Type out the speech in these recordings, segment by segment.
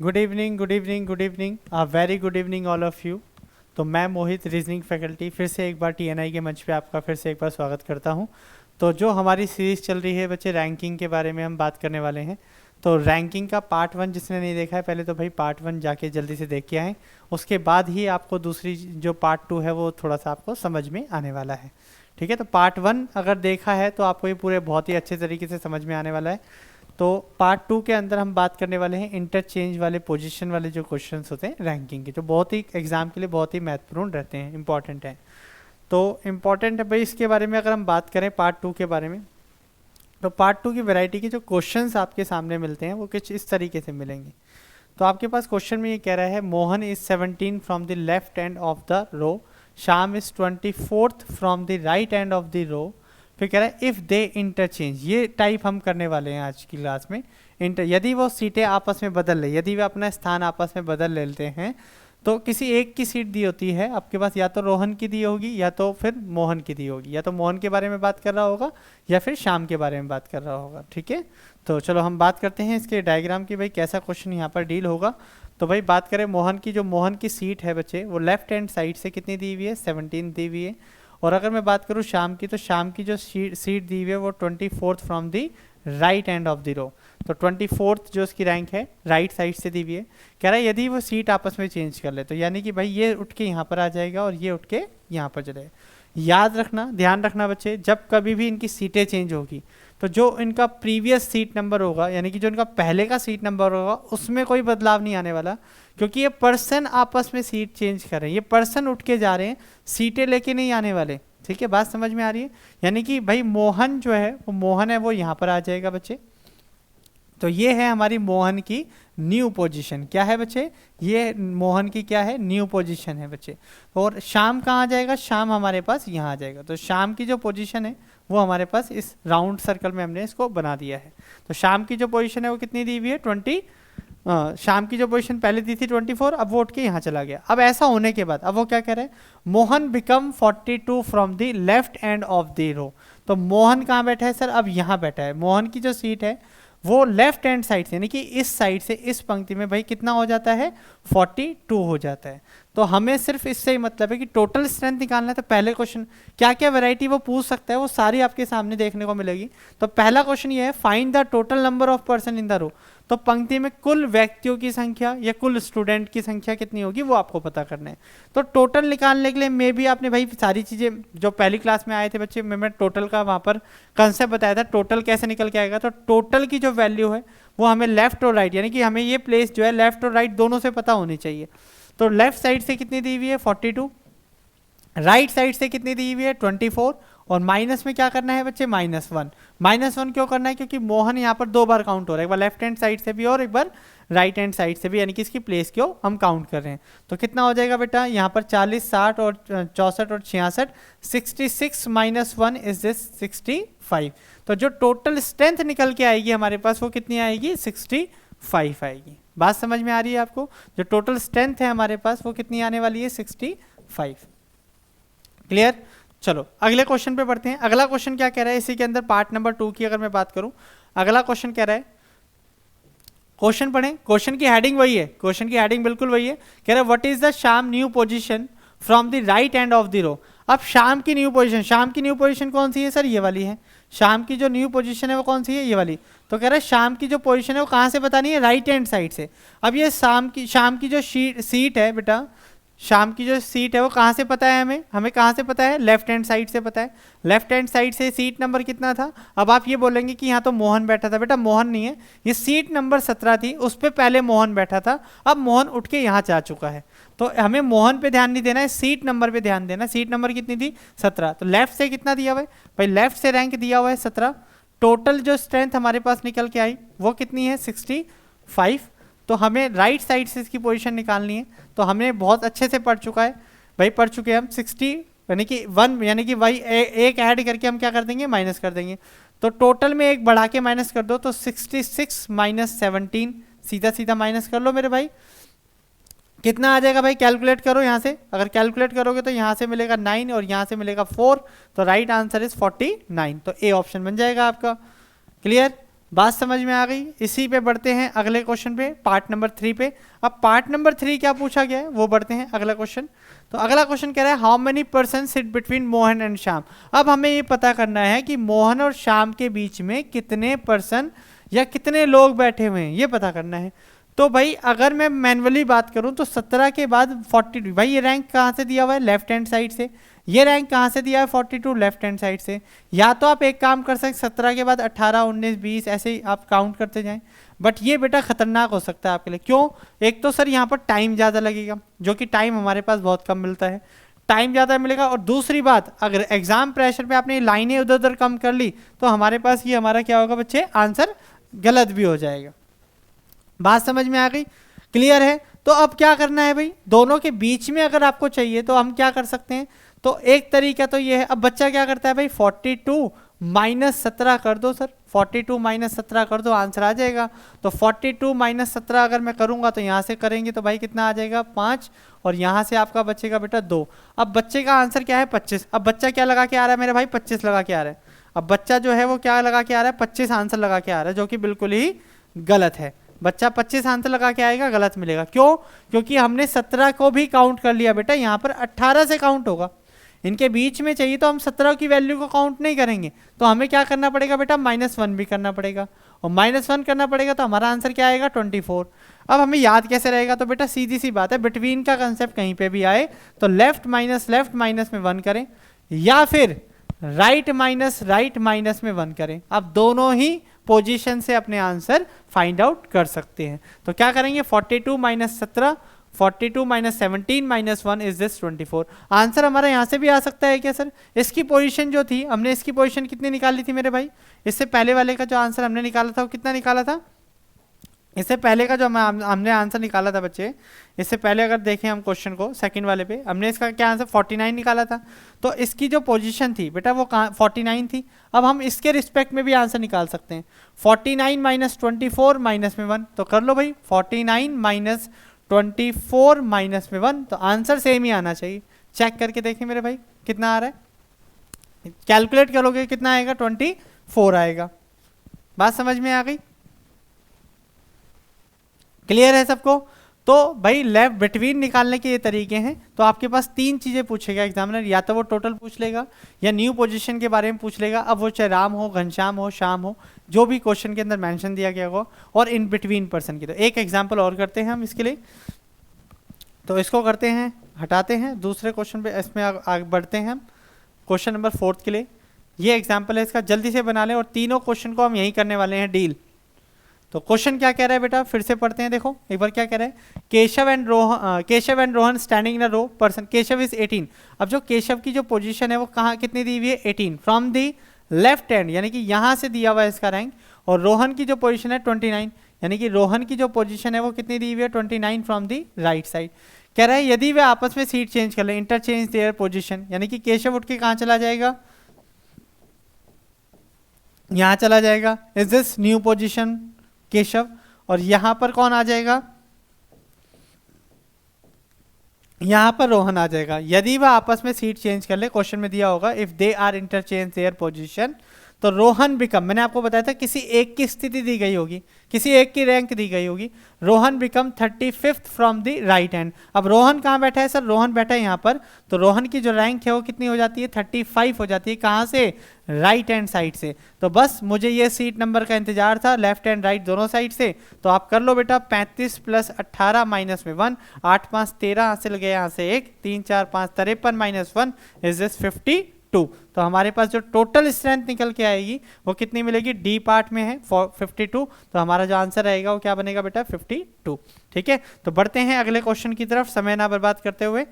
Good evening, good evening, good evening, very good evening all of you. तो मैं मोहित, reasoning faculty, फिर से एक बार टीएनआई के मंच पे आपका फिर से एक बार स्वागत करता हूं। तो जो हमारी सीरीज़ चल रही है बच्चे, रैंकिंग के बारे में हम बात करने वाले हैं। तो रैंकिंग का पार्ट 1 जिसने नहीं देखा है, पहले तो भाई पार्ट 1 जाके जल्दी से देख के आएँ। उसके बाद ही आपको दूसरी जो पार्ट 2 है वो थोड़ा सा आपको समझ में आने वाला है। ठीक है, तो पार्ट 1 अगर देखा है तो आपको ये पूरे बहुत ही अच्छे तरीके से समझ में आने वाला है। तो पार्ट 2 के अंदर हम बात करने वाले हैं इंटरचेंज वाले, पोजीशन वाले जो क्वेश्चंस होते हैं रैंकिंग के, जो बहुत ही एग्जाम के लिए बहुत ही महत्वपूर्ण रहते हैं, इंपॉर्टेंट है। तो इम्पॉर्टेंट है भाई, इसके बारे में अगर हम बात करें पार्ट 2 के बारे में, तो पार्ट 2 की वैरायटी के जो क्वेश्चंस आपके सामने मिलते हैं वो कुछ इस तरीके से मिलेंगे। तो आपके पास क्वेश्चन में ये कह रहा है, Mohan is 17 from the left end of the row, Shyam is 24th from the right end of the row. फिर कह रहा है इफ़ दे इंटरचेंज, ये टाइप हम करने वाले हैं आज की क्लास में। यदि वो सीटें आपस में बदल ले, यदि वे अपना स्थान आपस में बदल लेते हैं, तो किसी एक की सीट दी होती है आपके पास, या तो रोहन की दी होगी या तो फिर मोहन की दी होगी, या तो मोहन के बारे में बात कर रहा होगा या फिर श्याम के बारे में बात कर रहा होगा। ठीक है, तो चलो हम बात करते हैं इसके डायग्राम की, भाई कैसा क्वेश्चन यहाँ पर डील होगा। तो भाई बात करें मोहन की, जो मोहन की सीट है बच्चे वो लेफ्ट हैंड साइड से कितनी दी हुई है, 17 दी हुई है। और अगर मैं बात करूँ श्याम की, तो श्याम की जो सीट दी हुई है वो 24th from the right end of the row. तो 24th जो उसकी रैंक है राइट साइड से दी हुई है। कह रहा है यदि वो सीट आपस में चेंज कर ले, तो यानी कि भाई ये उठ के यहाँ पर आ जाएगा और ये उठ के यहाँ पर चलेगा। याद रखना, ध्यान रखना बच्चे, जब कभी भी इनकी सीटें चेंज होगी तो जो इनका प्रीवियस सीट नंबर होगा, यानी कि जो इनका पहले का सीट नंबर होगा, उसमें कोई बदलाव नहीं आने वाला, क्योंकि ये पर्सन आपस में सीट चेंज कर रहे हैं, ये पर्सन उठ के जा रहे हैं, सीटें लेके नहीं आने वाले। ठीक है, बात समझ में आ रही है। यानी कि भाई मोहन जो है वो मोहन है, वो यहाँ पर आ जाएगा बच्चे। तो ये है हमारी मोहन की न्यू पोजीशन। क्या है बच्चे, ये मोहन की क्या है, न्यू पोजीशन है बच्चे। और शाम कहाँ आ जाएगा, शाम हमारे पास यहाँ आ जाएगा। तो शाम की जो पोजीशन है वो हमारे पास इस राउंड सर्कल में हमने इसको बना दिया है। तो शाम की जो पोजीशन है वो कितनी दी हुई है, 20। शाम की जो पोजीशन पहले दी थी 24, अब वो उठ के यहाँ चला गया। अब ऐसा होने के बाद अब वो क्या कह रहे हैं, Mohan become 42 from the left end of the row. तो मोहन कहाँ बैठा है सर, अब यहाँ बैठा है। मोहन की जो सीट है वो लेफ्ट हैंड साइड से, यानी कि इस साइड से इस पंक्ति में भाई कितना हो जाता है, 42 हो जाता है। तो हमें सिर्फ इससे ही मतलब है कि टोटल स्ट्रेंथ निकालना है। तो पहले क्वेश्चन क्या क्या वैरायटी वो पूछ सकता है, वो सारी आपके सामने देखने को मिलेगी। तो पहला क्वेश्चन ये है, find the total number of person in the row. तो पंक्ति में कुल व्यक्तियों की संख्या या कुल स्टूडेंट की संख्या कितनी होगी वो आपको पता करना है। तो टोटल निकालने के लिए मे भी आपने भाई सारी चीज़ें जो पहली क्लास में आए थे बच्चे, मैं टोटल का वहाँ पर कंसेप्ट बताया था, टोटल कैसे निकल के आएगा। तो टोटल की जो वैल्यू है वो हमें लेफ्ट और राइट, यानी कि हमें ये प्लेस जो है लेफ्ट और राइट दोनों से पता होनी चाहिए। तो लेफ्ट साइड से कितनी दी हुई है, 42, राइट साइड से कितनी दी हुई है, 24, और माइनस में क्या करना है बच्चे, -1। -1 क्यों करना है, क्योंकि मोहन यहाँ पर 2 बार काउंट हो रहा है, एक बार लेफ्ट हैंड साइड से भी और एक बार राइट हैंड साइड से भी, यानी कि इसकी प्लेस को हम काउंट कर रहे हैं। तो कितना हो जाएगा बेटा, यहाँ पर 40, 60 और 64 और 66, 66 - 1 इज दिस 65। तो जो टोटल स्ट्रेंथ निकल के आएगी हमारे पास वो कितनी आएगी, 65 आएगी। बात समझ में आ रही है आपको, जो टोटल स्ट्रेंथ है हमारे पास वो कितनी आने वाली है, 65। क्लियर। चलो अगले क्वेश्चन पे बढ़ते हैं। अगला क्वेश्चन क्या कह रहा है, इसी के अंदर पार्ट नंबर 2 की अगर मैं बात करूं, अगला क्वेश्चन कह रहा है, क्वेश्चन पढ़ें, क्वेश्चन की हेडिंग वही है, क्वेश्चन की हेडिंग बिल्कुल वही है। कह रहा है what is the Shyam new position from the right end of the row. अब शाम की न्यू पोजीशन, शाम की न्यू पोजीशन कौन सी है सर, ये वाली है। शाम की जो न्यू पोजीशन है वो कौन सी है, ये वाली। तो कह रहा है शाम की जो पोजीशन है वो कहाँ से बतानी है, राइट हैंड साइड से। अब ये शाम की जो सीट है बेटा, शाम की जो सीट है वो कहाँ से पता है, हमें कहाँ से पता है, लेफ्ट हैंड साइड से पता है। लेफ्ट हैंड साइड से सीट नंबर कितना था। अब आप ये बोलेंगे कि यहाँ तो मोहन बैठा था, बेटा मोहन नहीं है, ये सीट नंबर 17 थी, उस पर पहले मोहन बैठा था, अब मोहन उठ के यहाँ जा चुका है। तो हमें मोहन पे ध्यान नहीं देना है, सीट नंबर पे ध्यान देना। सीट नंबर कितनी थी, 17। तो लेफ्ट से कितना दिया हुआ है भाई, लेफ्ट से रैंक दिया हुआ है 17। टोटल जो स्ट्रेंथ हमारे पास निकल के आई वो कितनी है, 65। तो हमें राइट साइड से इसकी पोजीशन निकालनी है। तो हमने बहुत अच्छे से पढ़ चुका है भाई, पढ़ चुके हैं हम 60, यानी कि 1, यानी कि भाई एक ऐड करके हम क्या कर देंगे, माइनस कर देंगे। तो टोटल में एक बढ़ा के माइनस कर दो, तो 66 - 17, सीधा सीधा माइनस कर लो मेरे भाई। कितना आ जाएगा भाई, कैलकुलेट करो यहाँ से। अगर कैलकुलेट करोगे तो यहाँ से मिलेगा 9 और यहाँ से मिलेगा 4। तो राइट आंसर इज 49। तो ए ऑप्शन बन जाएगा आपका। क्लियर। बात समझ में आ गई। इसी पे बढ़ते हैं अगले क्वेश्चन पे, पार्ट नंबर 3 पे। अब पार्ट नंबर 3 क्या पूछा गया है वो बढ़ते हैं अगला क्वेश्चन। तो अगला क्वेश्चन कह रहा है how many person sit between Mohan and Shyam. अब हमें ये पता करना है कि मोहन और श्याम के बीच में कितने पर्सन या कितने लोग बैठे हुए हैं, ये पता करना है। तो भाई अगर मैं मैनुअली बात करूं तो 17 के बाद 42, भाई ये रैंक कहाँ से दिया हुआ है, लेफ्ट हैंड साइड से। ये रैंक कहाँ से दिया है, 42 लेफ्ट हैंड साइड से। या तो आप एक काम कर सकते 17 के बाद 18, 19, 20 ऐसे ही आप काउंट करते जाएं। बट ये बेटा खतरनाक हो सकता है आपके लिए। क्यों? एक तो सर यहाँ पर टाइम ज़्यादा लगेगा, जो कि टाइम हमारे पास बहुत कम मिलता है, टाइम ज़्यादा मिलेगा। और दूसरी बात, अगर एग्जाम प्रेशर पे आपने लाइनें उधर उधर कम कर ली तो हमारे पास ये हमारा क्या होगा बच्चे, आंसर गलत भी हो जाएगा। बात समझ में आ गई, क्लियर है? तो अब क्या करना है भाई, दोनों के बीच में अगर आपको चाहिए तो हम क्या कर सकते हैं, तो एक तरीका तो ये है। अब बच्चा क्या करता है भाई, 42 माइनस 17 कर दो सर, 42 माइनस 17 कर दो, आंसर आ जाएगा। तो 42 माइनस 17 अगर मैं करूंगा तो यहाँ से करेंगे तो भाई कितना आ जाएगा, 5, और यहाँ से आपका बचेगा बेटा 2। अब बच्चे का आंसर क्या है, 25। अब बच्चा क्या लगा के आ रहा है मेरे भाई, 25 लगा के आ रहा है। अब बच्चा जो है वो क्या लगा के आ रहा है, 25 आंसर लगा के आ रहा है, जो कि बिल्कुल ही गलत है। बच्चा 25 आंसर लगा के आएगा, गलत मिलेगा। क्यों? क्योंकि हमने 17 को भी काउंट कर लिया बेटा, यहाँ पर 18 से काउंट होगा। इनके बीच में चाहिए तो हम 17 की वैल्यू को काउंट नहीं करेंगे, तो हमें क्या करना पड़ेगा बेटा, -1 भी करना पड़ेगा। और -1 करना पड़ेगा तो हमारा आंसर क्या आएगा, 24। अब हमें याद कैसे रहेगा, तो बेटा सीधी सी बात है, बिटवीन का कंसेप्ट कहीं पे भी आए तो लेफ्ट माइनस में 1 करें, या फिर राइट माइनस में 1 करें। अब दोनों ही पोजीशन से अपने आंसर फाइंड आउट कर सकते हैं। तो क्या करेंगे, 42 minus 17, 42 minus 17 minus 1 is this 24। Answer हमारा यहाँ से भी आ सकता है क्या सर? इसकी पोजीशन जो थी, हमने इसकी पोजीशन कितनी निकाली थी मेरे भाई, इससे पहले वाले का जो आंसर हमने निकाला था वो कितना निकाला था, इससे पहले का जो हमने आंसर निकाला था बच्चे, इससे पहले अगर देखें हम क्वेश्चन को, सेकंड वाले पे हमने इसका क्या आंसर 49 निकाला था। तो इसकी जो पोजीशन थी बेटा वो कहाँ 49 थी। अब हम इसके रिस्पेक्ट में भी आंसर निकाल सकते हैं, 49 माइनस 24 माइनस में 1, तो कर लो भाई 49 माइनस 24 माइनस में 1, तो आंसर सेम ही आना चाहिए। चेक करके देखें मेरे भाई कितना आ रहा है, कैलकुलेट करोगे कितना आएगा, 24 आएगा। बात समझ में आ गई, क्लियर है सबको? तो भाई लेफ्ट बिटवीन निकालने के ये तरीके हैं। तो आपके पास 3 चीजें पूछेगा एग्जामिनर, या तो वो टोटल पूछ लेगा या न्यू पोजीशन के बारे में पूछ लेगा। अब वो चाहे राम हो, घनश्याम हो, श्याम हो, जो भी क्वेश्चन के अंदर मेंशन दिया गया हो, और इन बिटवीन पर्सन की। तो एक एग्जाम्पल और करते हैं हम इसके लिए, तो इसको करते हैं, हटाते हैं, दूसरे क्वेश्चन पे इसमें आगे बढ़ते हैं हम, क्वेश्चन नंबर 4 के लिए। ये एग्जाम्पल है इसका, जल्दी से बना लें, और तीनों क्वेश्चन को हम यही करने वाले हैं डील। तो क्वेश्चन क्या कह रहा है बेटा, फिर से पढ़ते हैं, देखो एक बार क्या कह रहा है, Keshav and Rohan standing in a row, person Keshav is 18। अब जो केशव की जो पोजीशन है वो कहाँ कितनी दी हुई है, 18 फ्रॉम दी लेफ्ट हैंड, यानी कि यहाँ से दिया हुआ है इसका रैंक। और रोहन की जो पोजीशन है 29, यानी कि रोहन की जो पोजीशन है वो कितनी दी हुई है, 29 फ्रॉम दी राइट साइड। कह रहा है यदि वे आपस में सीट चेंज कर ले, इंटरचेंज देयर पोजीशन, यानी कि केशव उठ के कहाँ चला जाएगा, यहाँ चला जाएगा, is this new position Keshav, और यहां पर कौन आ जाएगा, यहां पर रोहन आ जाएगा। यदि वह आपस में सीट चेंज कर ले, क्वेश्चन में दिया होगा if they are interchange their position, तो रोहन बिकम, मैंने आपको बताया था किसी एक की स्थिति दी गई होगी, किसी एक की रैंक दी गई होगी, Rohan become 35th from the right hand. अब रोहन कहाँ बैठा है सर, रोहन बैठा है यहाँ पर, तो रोहन की जो रैंक है वो कितनी हो जाती है, 35 हो जाती है, कहाँ से, राइट हैंड साइड से। तो बस मुझे ये सीट नंबर का इंतजार था, लेफ्ट एंड राइट दोनों साइड से। तो आप कर लो बेटा, 35 प्लस 18 माइनस में 1, 8 5 13, हासिल गया यहाँ से 1, 3 4 5 53 माइनस 1 इज दिस 52। तो हमारे पास जो टोटल स्ट्रेंथ निकल के आएगी वो कितनी मिलेगी, डी पार्ट में है 52, तो हमारा जो आंसर रहेगा वो क्या बनेगा बेटा, 52। ठीक है, तो बढ़ते हैं अगले क्वेश्चन की तरफ, समय ना बर्बाद करते हुए।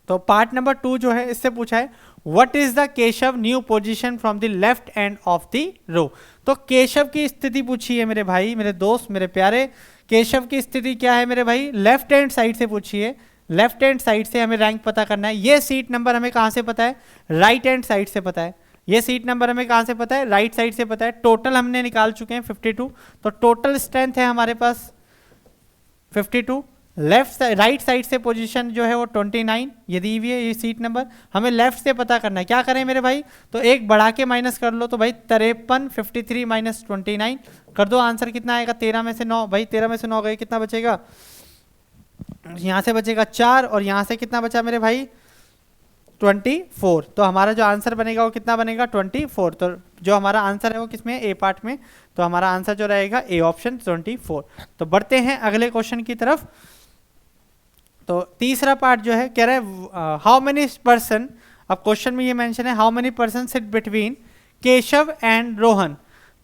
तो पार्ट नंबर 2 जो है इससे पूछा है what is the Keshav new position from the left end of the row. तो केशव की स्थिति पूछी है मेरे भाई, मेरे दोस्त, मेरे प्यारे, केशव की स्थिति क्या है मेरे भाई, लेफ्ट हैंड साइड से पूछी है। लेफ्ट हैंड साइड से हमें रैंक पता करना है। ये सीट नंबर हमें कहाँ से पता है, राइट हैंड साइड से पता है। ये सीट नंबर हमें कहाँ से पता है, राइट साइड से पता है। टोटल हमने निकाल चुके हैं 52, तो टोटल स्ट्रेंथ है हमारे पास 52, लेफ्ट राइट साइड से पोजीशन जो है वो 29 ये दी हुई है, ये सीट नंबर। हमें लेफ्ट से पता करना है, क्या करें मेरे भाई, तो एक बढ़ा के माइनस कर लो, तो भाई 53 53 माइनस 29 कर दो, आंसर कितना आएगा 13 में से 9। भाई 13 में से 9 गए, कितना बचेगा, यहाँ से बचेगा 4 और यहाँ से कितना बचा मेरे भाई 24। तो हमारा जो आंसर बनेगा वो कितना बनेगा 24। तो जो हमारा आंसर है वो किसमें, ए पार्ट में, तो हमारा आंसर जो रहेगा ए ऑप्शन 24। तो बढ़ते हैं अगले क्वेश्चन की तरफ। तो तीसरा पार्ट जो है कह रहा है हाउ मेनी पर्सन, अब क्वेश्चन में ये मेंशन है how many person sit between Keshav and Rohan.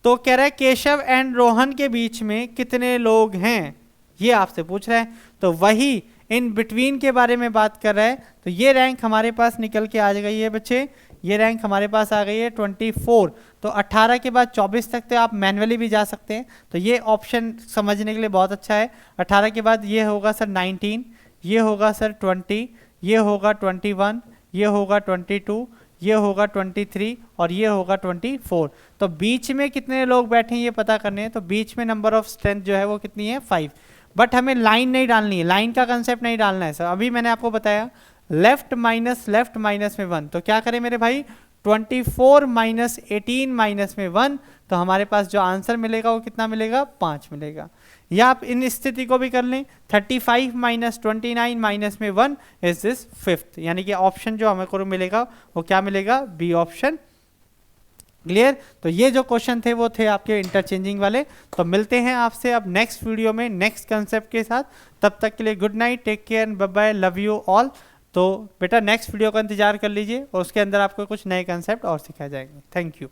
तो कह रहा है केशव एंड रोहन के बीच में कितने लोग हैं, ये आपसे पूछ रहा है। तो वही इन बिटवीन के बारे में बात कर रहा है। तो ये रैंक हमारे पास निकल के आ गई है बच्चे, ये रैंक हमारे पास आ गई है 24। तो 18 के बाद 24 तक तो आप मैन्युअली भी जा सकते हैं, तो ये ऑप्शन समझने के लिए बहुत अच्छा है। 18 के बाद ये होगा सर 19, ये होगा सर 20, ये होगा 21, ये होगा 22, ये होगा 23 और ये होगा 24। तो बीच में कितने लोग बैठे हैं ये पता करने हैं। तो बीच में नंबर ऑफ स्ट्रेंथ जो है वो कितनी है 5। बट हमें लाइन नहीं डालनी है, लाइन का कंसेप्ट नहीं डालना है सर। अभी मैंने आपको बताया लेफ्ट माइनस में 1, तो क्या करें मेरे भाई 24 माइनस 18 माइनस में 1, तो हमारे पास जो आंसर मिलेगा वो कितना मिलेगा 5 मिलेगा। या आप इन स्थिति को भी कर लें 35 माइनस 29 माइनस में 1 इज दिस 5th, यानी कि ऑप्शन जो हमें को मिलेगा वो क्या मिलेगा, बी ऑप्शन। क्लियर। तो ये जो क्वेश्चन थे वो थे आपके इंटरचेंजिंग वाले। तो मिलते हैं आपसे अब नेक्स्ट वीडियो में नेक्स्ट कंसेप्ट के साथ। तब तक के लिए good night, take care, bye bye, love you all. तो बेटा नेक्स्ट वीडियो का इंतजार कर लीजिए और उसके अंदर आपको कुछ नए कंसेप्ट और सिखाए जाएंगे। Thank you.